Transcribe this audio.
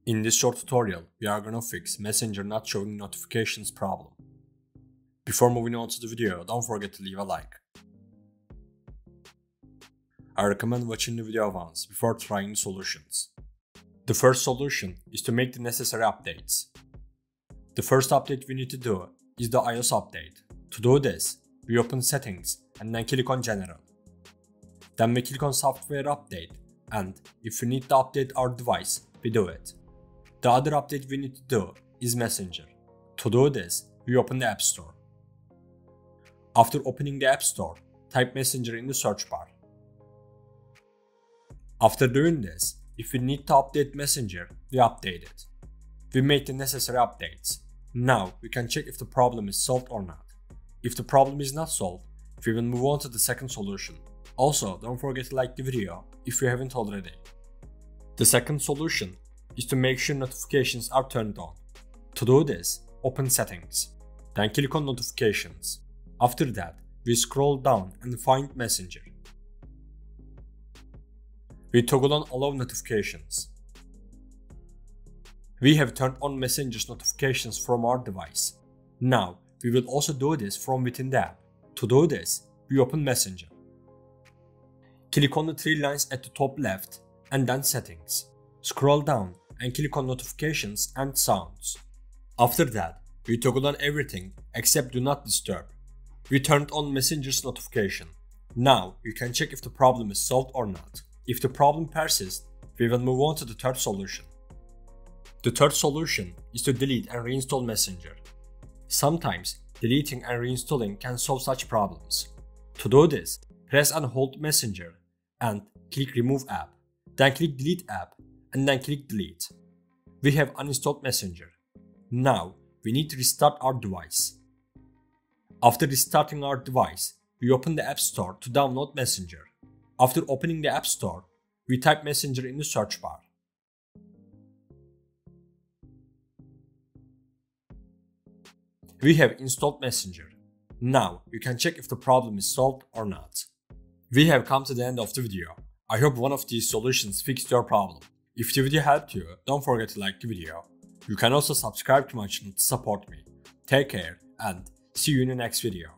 In this short tutorial, we are gonna fix Messenger not showing notifications problem. Before moving on to the video, don't forget to leave a like. I recommend watching the video once before trying the solutions. The first solution is to make the necessary updates. The first update we need to do is the iOS update. To do this, we open Settings and then click on General. Then we click on Software Update, and if we need to update our device, we do it. The other update we need to do is Messenger. To do this, we open the App Store. After opening the App Store, type Messenger in the search bar. After doing this, if we need to update Messenger, we update it. We made the necessary updates. Now we can check if the problem is solved or not. If the problem is not solved, we will move on to the second solution. Also, don't forget to like the video if you haven't already. The second solution is to make sure notifications are turned on. To do this, open Settings. Then click on Notifications. After that, we scroll down and find Messenger. We toggle on Allow Notifications. We have turned on Messenger's notifications from our device. Now, we will also do this from within the app. To do this, we open Messenger. Click on the three lines at the top left and then Settings. Scroll down and click on Notifications and Sounds. After that, we toggle on everything except Do Not Disturb. We turned on Messenger's notification. Now, we can check if the problem is solved or not. If the problem persists, we will move on to the third solution. The third solution is to delete and reinstall Messenger. Sometimes, deleting and reinstalling can solve such problems. To do this, press and hold Messenger and click Remove App. Then click Delete App and then click Delete. We have uninstalled Messenger. Now, we need to restart our device. After restarting our device, we open the App Store to download Messenger. After opening the App Store, we type Messenger in the search bar. We have installed Messenger. Now, you can check if the problem is solved or not. We have come to the end of the video. I hope one of these solutions fixed your problem. If the video helped you, don't forget to like the video. You can also subscribe to my channel to support me. Take care and see you in the next video.